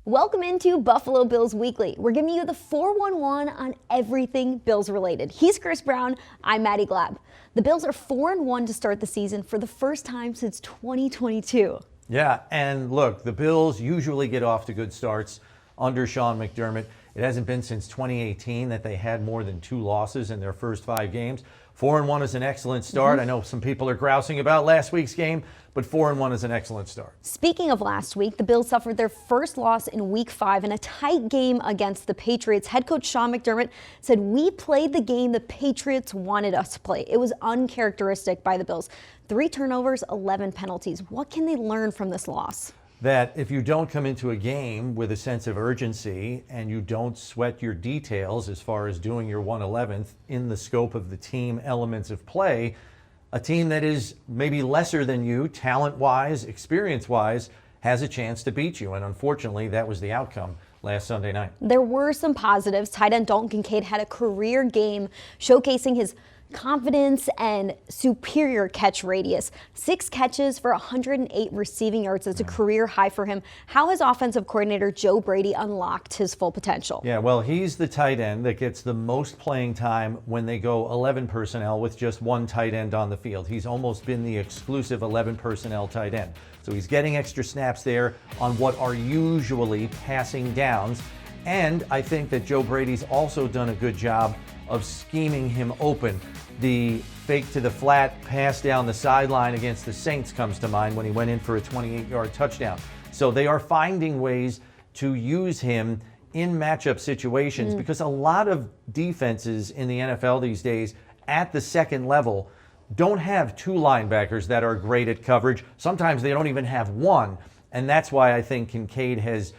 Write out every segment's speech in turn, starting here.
Welcome into Buffalo Bills Weekly. We're giving you the 411 on everything Bills related. He's Chris Brown, I'm Maddy Glab. The Bills are 4-1 to start the season for the first time since 2022. Yeah, and look, the Bills usually get off to good starts under Sean McDermott. It hasn't been since 2018 that they had more than 2 losses in their first 5 games. 4-1 is an excellent start. I know some people are grousing about last week's game, but 4-1 is an excellent start. Speaking of last week, the Bills suffered their first loss in Week 5 in a tight game against the Patriots. Head coach Sean McDermott said, "We played the game the Patriots wanted us to play. It was uncharacteristic by the Bills. 3 turnovers, 11 penalties." What can they learn from this loss? That if you don't come into a game with a sense of urgency and you don't sweat your details as far as doing your 1/11th in the scope of the team elements of play, a team that is maybe lesser than you, talent-wise, experience-wise, has a chance to beat you. And unfortunately, that was the outcome last Sunday night. There were some positives. Tight end Dalton Kincaid had a career game showcasing his confidence and superior catch radius. 6 catches for 108 receiving yards. That's a career high for him. How has offensive coordinator Joe Brady unlocked his full potential? Yeah, well, he's the tight end that gets the most playing time when they go 11 personnel with just one tight end on the field. He's almost been the exclusive 11 personnel tight end. So he's getting extra snaps there on what are usually passing downs. And I think that Joe Brady's also done a good job of scheming him open. The fake to the flat pass down the sideline against the Saints comes to mind when he went in for a 28-yard touchdown. So they are finding ways to use him in matchup situations because a lot of defenses in the NFL these days at the second level don't have 2 linebackers that are great at coverage. Sometimes they don't even have 1. And that's why I think Kincaid has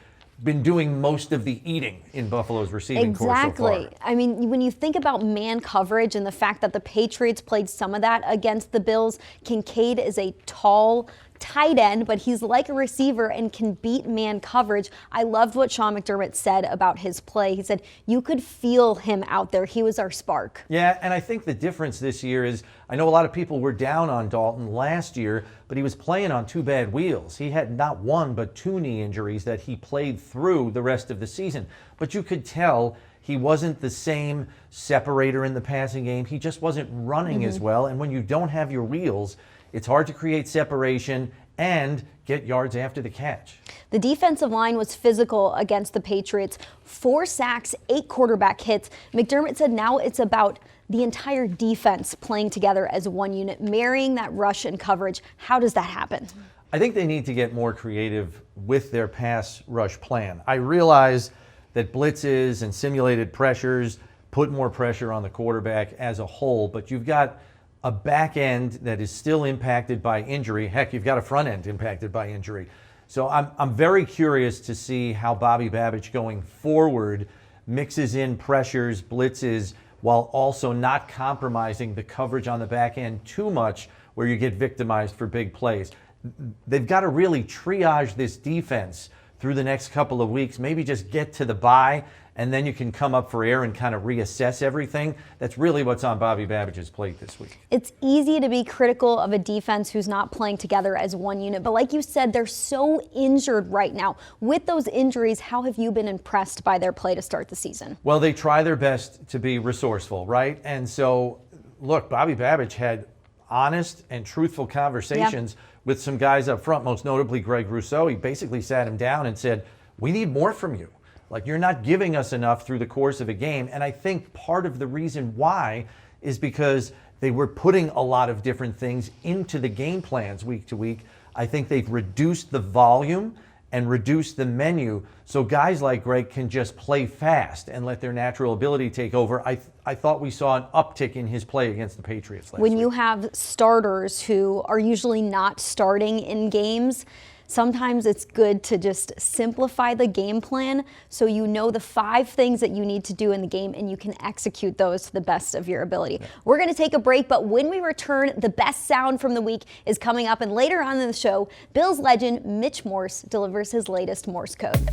been doing most of the eating in Buffalo's receiving corps so far. Exactly. I mean, when you think about man coverage and the fact that the Patriots played some of that against the Bills, Kincaid is a tall tight end, but he's like a receiver and can beat man coverage. I loved what Sean McDermott said about his play. He said, "You could feel him out there. He was our spark." Yeah, and I think the difference this year is, I know a lot of people were down on Dalton last year, but he was playing on 2 bad wheels. He had not 1, but 2 knee injuries that he played through the rest of the season. But you could tell he wasn't the same separator in the passing game. He just wasn't running as well. And when you don't have your wheels, it's hard to create separation and get yards after the catch. The defensive line was physical against the Patriots. 4 sacks, 8 quarterback hits. McDermott said now it's about the entire defense playing together as one unit, marrying that rush and coverage. How does that happen? I think they need to get more creative with their pass rush plan. I realize that blitzes and simulated pressures put more pressure on the quarterback as a whole, but you've got a back end that is still impacted by injury. Heck, you've got a front end impacted by injury. So I'm very curious to see how Bobby Babich going forward mixes in pressures, blitzes, while also not compromising the coverage on the back end too much where you get victimized for big plays. They've got to really triage this defense through the next couple of weeks, maybe just get to the bye, and then you can come up for air and kind of reassess everything. That's really what's on Bobby Babich's plate this week. It's easy to be critical of a defense who's not playing together as one unit, but like you said, they're so injured right now. With those injuries, how have you been impressed by their play to start the season? Well, they try their best to be resourceful, right? And so, look, Bobby Babich had honest and truthful conversations with some guys up front, most notably Greg Rousseau. He basically sat him down and said, "We need more from you. Like, you're not giving us enough through the course of a game." And I think part of the reason why is because they were putting a lot of different things into the game plans week to week. I think they've reduced the volume and reduced the menu so guys like Greg can just play fast and let their natural ability take over. I thought we saw an uptick in his play against the Patriots last week. When you have starters who are usually not starting in games, sometimes it's good to just simplify the game plan so you know the 5 things that you need to do in the game and you can execute those to the best of your ability. We're going to take a break, but when we return, the best sound from the week is coming up, and later on in the show, Bills legend Mitch Morse delivers his latest Morse Code.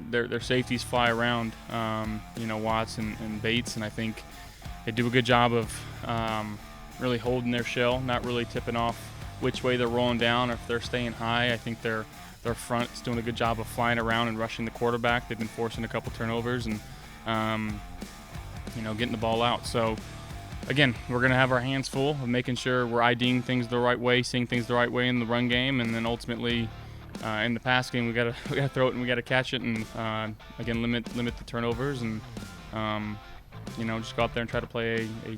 Their safeties fly around, Watts and Bates, and I think they do a good job of really holding their shell, not really tipping off which way they're rolling down or if they're staying high. I think their front is doing a good job of flying around and rushing the quarterback. They've been forcing a couple turnovers and getting the ball out. So again, we're going to have our hands full of making sure we're IDing things the right way, seeing things the right way in the run game, and then ultimately in the pass game we got to throw it and we got to catch it, and again limit the turnovers, and just go out there and try to play a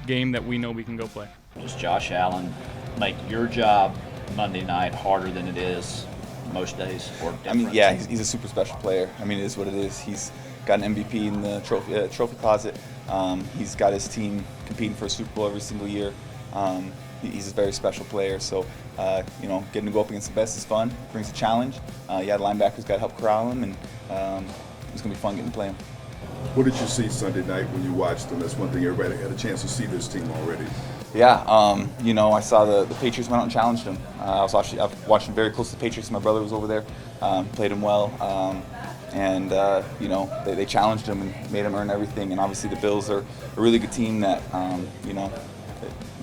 game that we know we can go play. Does Josh Allen make your job Monday night harder than it is most days? Or I mean, yeah, he's a super special player. I mean, it is what it is. He's got an MVP in the trophy closet. He's got his team competing for a Super Bowl every single year. He's a very special player. So, getting to go up against the best is fun. Brings a challenge. The linebackers got to help corral him, and it's going to be fun getting to play him. What did you see Sunday night when you watched them? That's one thing everybody had a chance to see this team already. Yeah, I saw the Patriots went out and challenged them. I've watched them very close to the Patriots. My brother was over there, played them well, and they challenged them and made them earn everything. And obviously the Bills are a really good team that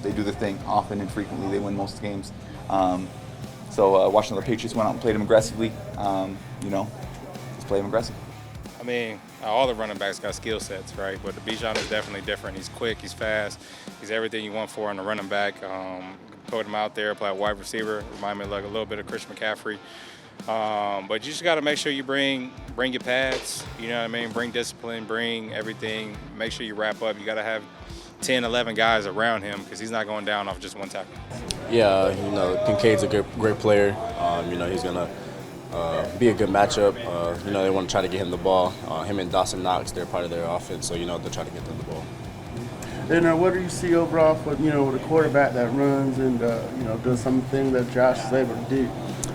they do their thing often and frequently. They win most games. So watching the Patriots went out and played them aggressively, just play them aggressive. I mean, all the running backs got skill sets, right? But the Bijan is definitely different. He's quick, he's fast, he's everything you want for in a running back. Put him out there, play a wide receiver, remind me like a little bit of Christian McCaffrey. But you just got to make sure you bring your pads, you know what I mean? Bring discipline, bring everything. Make sure you wrap up. You got to have 10, 11 guys around him because he's not going down off just one tackle. Yeah, Kincaid's a great player. He's going to be a good matchup. They want to try to get him the ball. Him and Dawson Knox, they're part of their offense, so they'll try to get them the ball. And what do you see overall with with a quarterback that runs and does something that Josh is able to do?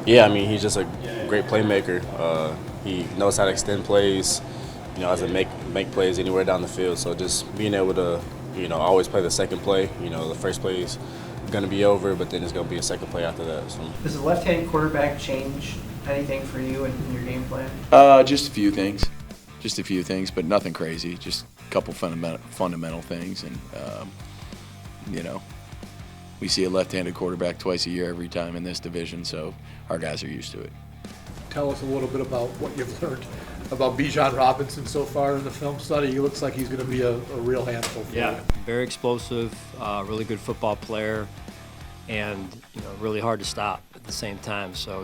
Yeah, he's just a great playmaker. He knows how to extend plays. Has to make plays anywhere down the field. So just being able to always play the second play. The first play is going to be over, but then it's going to be a second play after that. So. Does the left-handed quarterback change anything for you in your game plan? Just a few things, but nothing crazy. Just a couple fundamental things, and we see a left-handed quarterback twice a year every time in this division, so our guys are used to it. Tell us a little bit about what you've learned about Bijan Robinson so far in the film study. He looks like he's going to be a real handful for you. Very explosive, really good football player, and really hard to stop at the same time. So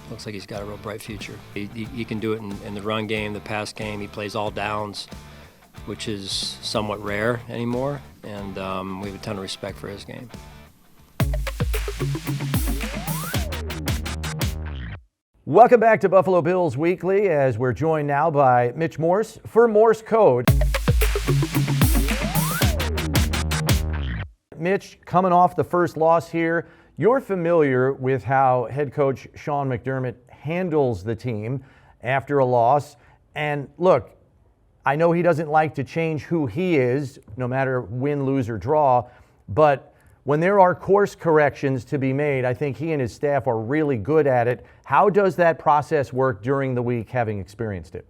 looks like he's got a real bright future. He can do it in the run game, the pass game. He plays all downs, which is somewhat rare anymore, and we have a ton of respect for his game. Welcome back to Buffalo Bills Weekly, as we're joined now by Mitch Morse for Morse Code. Mitch, coming off the first loss here, you're familiar with how head coach Sean McDermott handles the team after a loss. And look, I know he doesn't like to change who he is, no matter win, lose, or draw, but when there are course corrections to be made, I think he and his staff are really good at it. How does that process work during the week, having experienced it?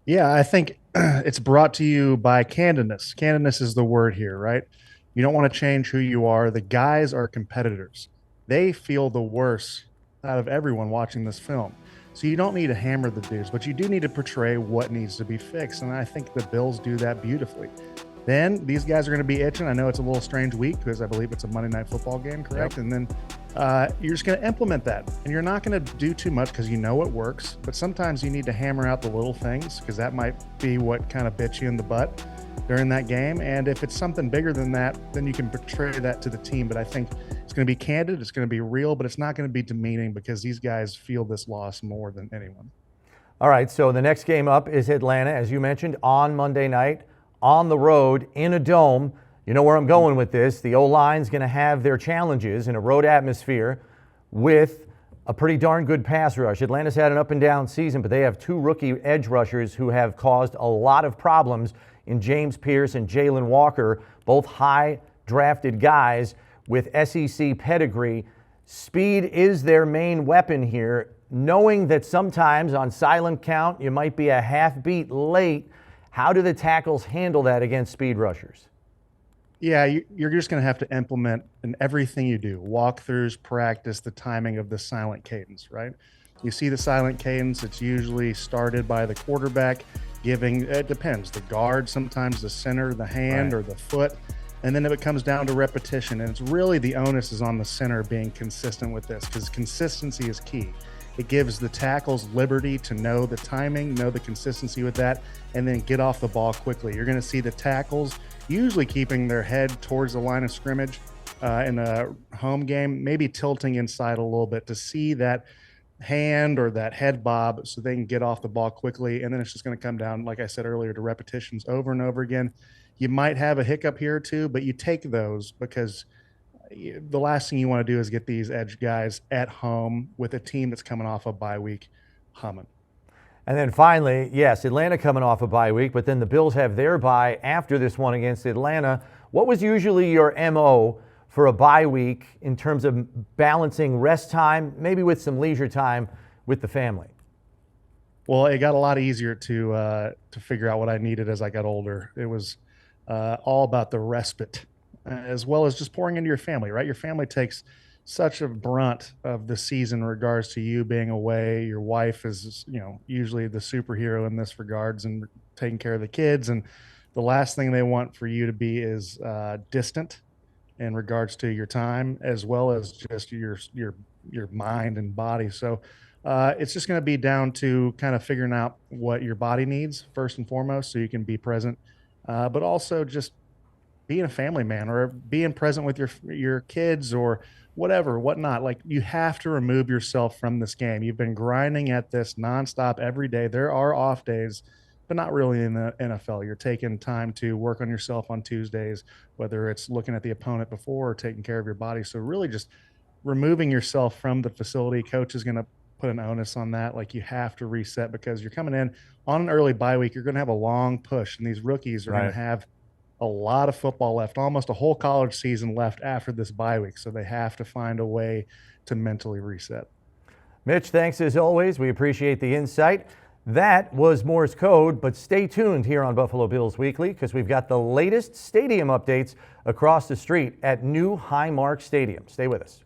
Yeah, I think it's brought to you by candidness. Candidness is the word here, right? You don't want to change who you are. The guys are competitors. They feel the worst out of everyone watching this film. So you don't need to hammer the dudes, but you do need to portray what needs to be fixed. And I think the Bills do that beautifully. Then these guys are going to be itching. I know it's a little strange week because I believe it's a Monday Night Football game, correct? Yep. And then you're just going to implement that. And you're not going to do too much because you know it works. But sometimes you need to hammer out the little things because that might be what kind of bits you in the butt during that game. And if it's something bigger than that, then you can portray that to the team. But I think it's going to be candid, it's going to be real, but it's not going to be demeaning because these guys feel this loss more than anyone. All right, so the next game up is Atlanta, as you mentioned, on Monday night, on the road, in a dome. You know where I'm going with this. The O-line's going to have their challenges in a road atmosphere with a pretty darn good pass rush. Atlanta's had an up and down season, but they have two rookie edge rushers who have caused a lot of problems in James Pierce and Jalen Walker, both high drafted guys with SEC pedigree. Speed is their main weapon here, knowing that sometimes on silent count you might be a half beat late. How do the tackles handle that against speed rushers? Yeah, you're just going to have to implement in everything you do, walkthroughs, practice, the timing of the silent cadence, right? You see the silent cadence, it's usually started by the quarterback giving, it depends, the guard, sometimes the center, the hand, Right. or the foot. And then it comes down to repetition. And it's really the onus is on the center being consistent with this because consistency is key. It gives the tackles liberty to know the timing, know the consistency with that, and then get off the ball quickly. You're going to see the tackles usually keeping their head towards the line of scrimmage in a home game, maybe tilting inside a little bit to see that hand or that head bob so they can get off the ball quickly. And then it's just going to come down, like I said earlier, to repetitions over and over again. You might have a hiccup here or two, but you take those because the last thing you want to do is get these edge guys at home with a team that's coming off a bye week humming. And then finally, yes, Atlanta coming off a bye week, but then the Bills have their bye after this one against Atlanta. What was usually your MO for a bye week in terms of balancing rest time, maybe with some leisure time with the family? Well, it got a lot easier to figure out what I needed as I got older. It was all about the respite, as well as just pouring into your family, right? Your family takes such a brunt of the season in regards to you being away. Your wife is, usually the superhero in this regards and taking care of the kids. And the last thing they want for you to be is distant in regards to your time, as well as just your mind and body. So it's just going to be down to kind of figuring out what your body needs first and foremost, so you can be present, but also just being a family man or being present with your kids or whatnot. Like, you have to remove yourself from this game. You've been grinding at this nonstop every day. There are off days, but not really in the NFL. You're taking time to work on yourself on Tuesdays, whether it's looking at the opponent before or taking care of your body. So really just removing yourself from the facility. Coach is going to put an onus on that. Like, you have to reset because you're coming in on an early bye week. You're going to have a long push, and these rookies are going to have a lot of football left, almost a whole college season left after this bye week. So they have to find a way to mentally reset. Mitch, thanks as always. We appreciate the insight. That was Morse Code, but stay tuned here on Buffalo Bills Weekly because we've got the latest stadium updates across the street at new Highmark Stadium. Stay with us.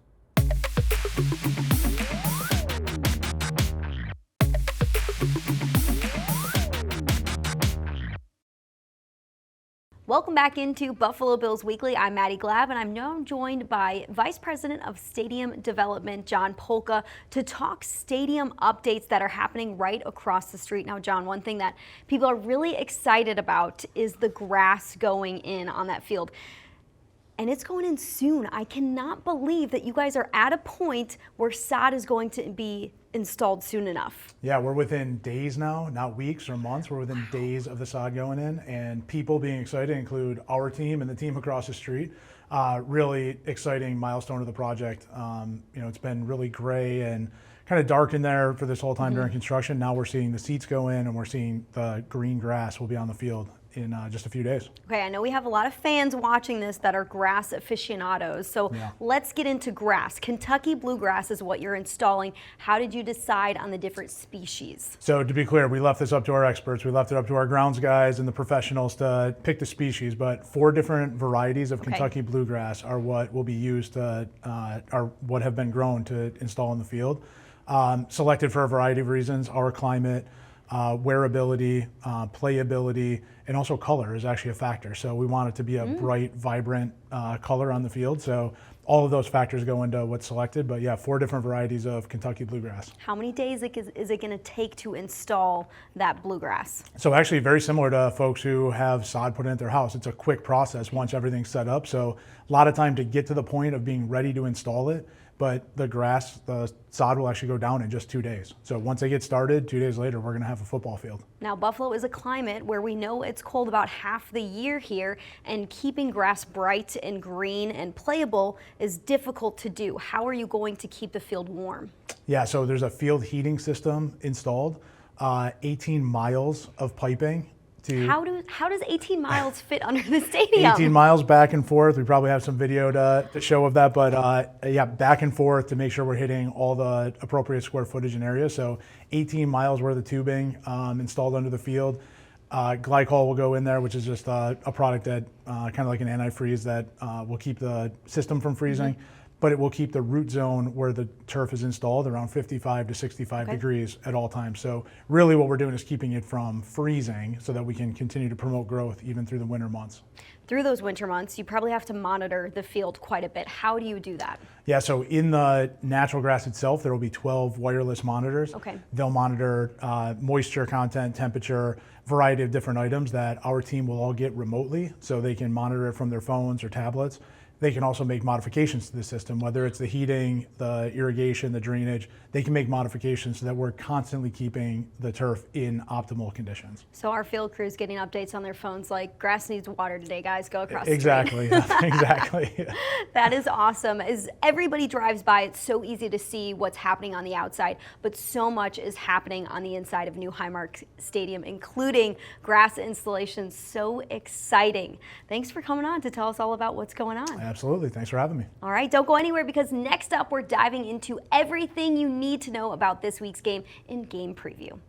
Welcome back into Buffalo Bills Weekly. I'm Maddy Glab, and I'm now joined by Vice President of Stadium Development, John Polka, to talk stadium updates that are happening right across the street. Now, John, one thing that people are really excited about is the grass going in on that field. And it's going in soon. I cannot believe that you guys are at a point where sod is going to be installed soon enough. Yeah, we're within days now, not weeks or months. We're within days of the sod going in, and people being excited include our team and the team across the street. Really exciting milestone of the project. It's been really gray and kind of dark in there for this whole time during construction. Now we're seeing the seats go in, and we're seeing the green grass will be on the field in just a few days. Okay, I know we have a lot of fans watching this that are grass aficionados, so let's get into grass. Kentucky bluegrass is what you're installing. How did you decide on the different species? So to be clear, we left this up to our experts. We left it up to our grounds guys and the professionals to pick the species, but 4 different varieties of Kentucky bluegrass are what will be used to, are what have been grown to install in the field. Selected for a variety of reasons: our climate, wearability, playability, and also color is actually a factor. So we want it to be a bright, vibrant color on the field. So all of those factors go into what's selected. But yeah, 4 different varieties of Kentucky bluegrass. How many days is it going to take to install that bluegrass? So actually very similar to folks who have sod put in at their house. It's a quick process once everything's set up. So a lot of time to get to the point of being ready to install it. But the sod will actually go down in just 2 days. So once they get started, 2 days later, we're going to have a football field. Now, Buffalo is a climate where we know it's cold about half the year here, and keeping grass bright and green and playable is difficult to do. How are you going to keep the field warm? Yeah, so there's a field heating system installed, 18 miles of piping. How does 18 miles fit under the stadium? 18 miles back and forth. We probably have some video to show of that, but yeah, back and forth to make sure we're hitting all the appropriate square footage and area. So 18 miles worth of tubing installed under the field. Glycol will go in there, which is just a product that kind of like an antifreeze that will keep the system from freezing. But it will keep the root zone where the turf is installed around 55 to 65 degrees at all times. So really what we're doing is keeping it from freezing so that we can continue to promote growth even through the winter months. Through those winter months, you probably have to monitor the field quite a bit. How do you do that? Yeah, so in the natural grass itself, there will be 12 wireless monitors. They'll monitor moisture content, temperature, variety of different items that our team will all get remotely, so they can monitor it from their phones or tablets. They can also make modifications to the system, whether it's the heating, the irrigation, the drainage. They can make modifications so that we're constantly keeping the turf in optimal conditions. So our field crews getting updates on their phones like, grass needs water today, guys, go across Exactly, the street. exactly. That is awesome. As everybody drives by, it's so easy to see what's happening on the outside, but so much is happening on the inside of new Highmark Stadium, including grass installations. So exciting. Thanks for coming on to tell us all about what's going on. Absolutely. Thanks for having me. All right, don't go anywhere because next up we're diving into everything you need to know about this week's game in Game Preview.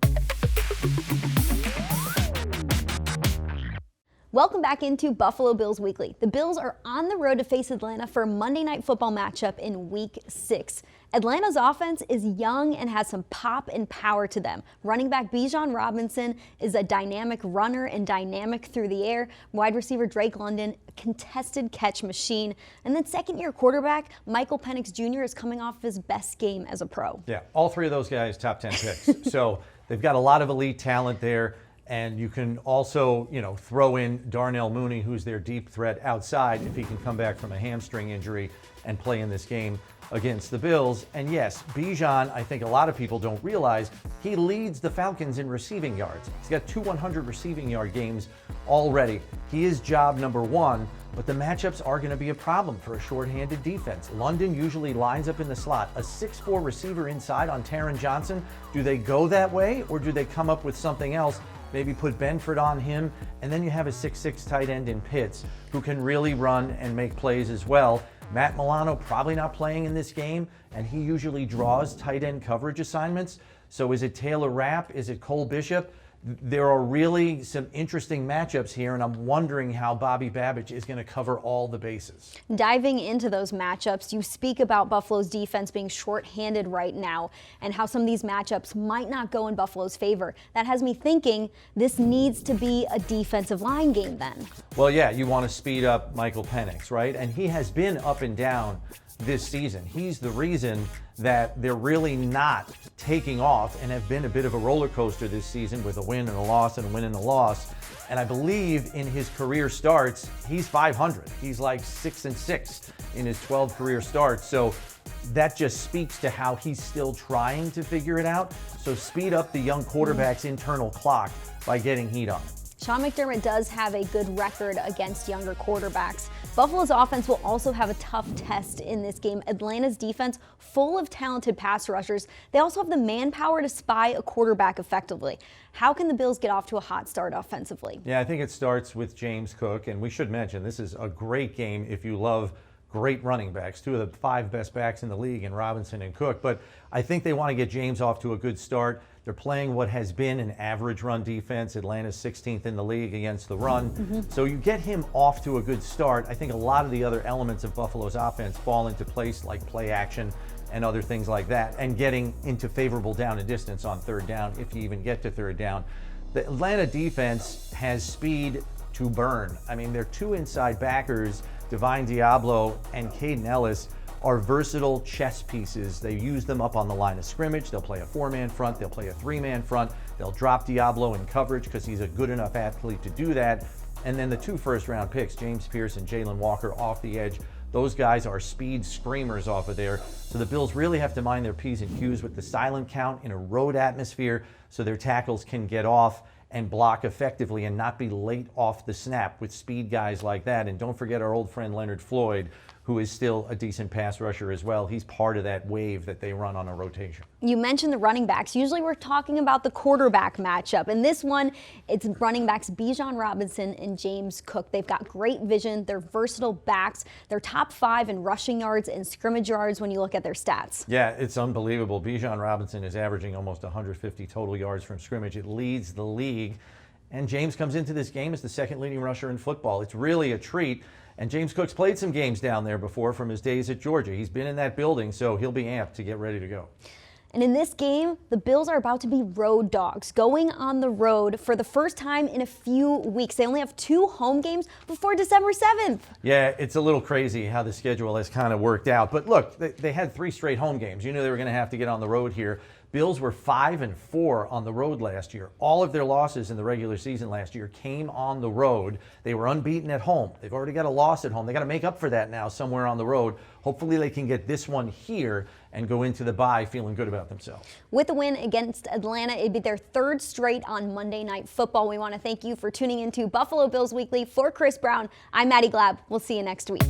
Welcome back into Buffalo Bills Weekly. The Bills are on the road to face Atlanta for a Monday Night Football matchup in Week 6. Atlanta's offense is young and has some pop and power to them. Running back Bijan Robinson is a dynamic runner and dynamic through the air. Wide receiver Drake London, contested catch machine. And then second-year quarterback Michael Penix Jr. is coming off his best game as a pro. Yeah, all three of those guys top 10 picks. So they've got a lot of elite talent there. And you can also, throw in Darnell Mooney, who's their deep threat outside, if he can come back from a hamstring injury and play in this game against the Bills. And yes, Bijan, I think a lot of people don't realize, he leads the Falcons in receiving yards. He's got 2 100 receiving yard games already. He is job number 1, but the matchups are going to be a problem for a shorthanded defense. London usually lines up in the slot. A 6'4" receiver inside on Taron Johnson. Do they go that way, or do they come up with something else? Maybe put Benford on him, and then you have a 6'6" tight end in Pitts who can really run and make plays as well. Matt Milano probably not playing in this game, and he usually draws tight end coverage assignments. So is it Taylor Rapp? Is it Cole Bishop? There are really some interesting matchups here, and I'm wondering how Bobby Babich is going to cover all the bases. Diving into those matchups, you speak about Buffalo's defense being shorthanded right now and how some of these matchups might not go in Buffalo's favor. That has me thinking this needs to be a defensive line game then. Well, yeah, you want to speed up Michael Penix, right? And he has been up and down this season. He's the reason that they're really not taking off and have been a bit of a roller coaster this season with a win and a loss and a win and a loss. And I believe in his career starts, he's 500. He's like 6-6 in his 12 career starts. So that just speaks to how he's still trying to figure it out. So speed up the young quarterback's internal clock by getting heat on. Sean McDermott does have a good record against younger quarterbacks. Buffalo's offense will also have a tough test in this game. Atlanta's defense, full of talented pass rushers. They also have the manpower to spy a quarterback effectively. How can the Bills get off to a hot start offensively? Yeah, I think it starts with James Cook, and we should mention this is a great game if you love great running backs, 2 of the 5 best backs in the league in Robinson and Cook. But I think they want to get James off to a good start. They're playing what has been an average run defense. Atlanta's 16th in the league against the run. So you get him off to a good start. I think a lot of the other elements of Buffalo's offense fall into place, like play action and other things like that, and getting into favorable down and distance on 3rd down, if you even get to 3rd down. The Atlanta defense has speed to burn. I mean, their 2 inside backers, Divine Diablo and Caden Ellis, are versatile chess pieces. They use them up on the line of scrimmage. They'll play a 4-man front. They'll play a 3-man front. They'll drop Diablo in coverage because he's a good enough athlete to do that. And then the 2 first-round picks, James Pierce and Jalen Walker, off the edge. Those guys are speed screamers off of there. So the Bills really have to mind their P's and Q's with the silent count in a road atmosphere so their tackles can get off and block effectively and not be late off the snap with speed guys like that. And don't forget our old friend Leonard Floyd, who is still a decent pass rusher as well. He's part of that wave that they run on a rotation. You mentioned the running backs. Usually we're talking about the quarterback matchup. In this one, it's running backs Bijan Robinson and James Cook. They've got great vision. They're versatile backs. They're top 5 in rushing yards and scrimmage yards when you look at their stats. Yeah, it's unbelievable. Bijan Robinson is averaging almost 150 total yards from scrimmage. It leads the league. And James comes into this game as the second leading rusher in football. It's really a treat. And James Cook's played some games down there before from his days at Georgia. He's been in that building, so he'll be amped to get ready to go. And in this game, the Bills are about to be road dogs, going on the road for the first time in a few weeks. They only have 2 home games before December 7th. Yeah, it's a little crazy how the schedule has kind of worked out. But look, they had 3 straight home games. You knew they were going to have to get on the road here. Bills were 5-4 on the road last year. All of their losses in the regular season last year came on the road. They were unbeaten at home. They've already got a loss at home. They got to make up for that now somewhere on the road. Hopefully they can get this one here and go into the bye feeling good about themselves. With a win against Atlanta, it'd be their 3rd straight on Monday Night Football. We want to thank you for tuning into Buffalo Bills Weekly. For Chris Brown, I'm Maddy Glab. We'll see you next week.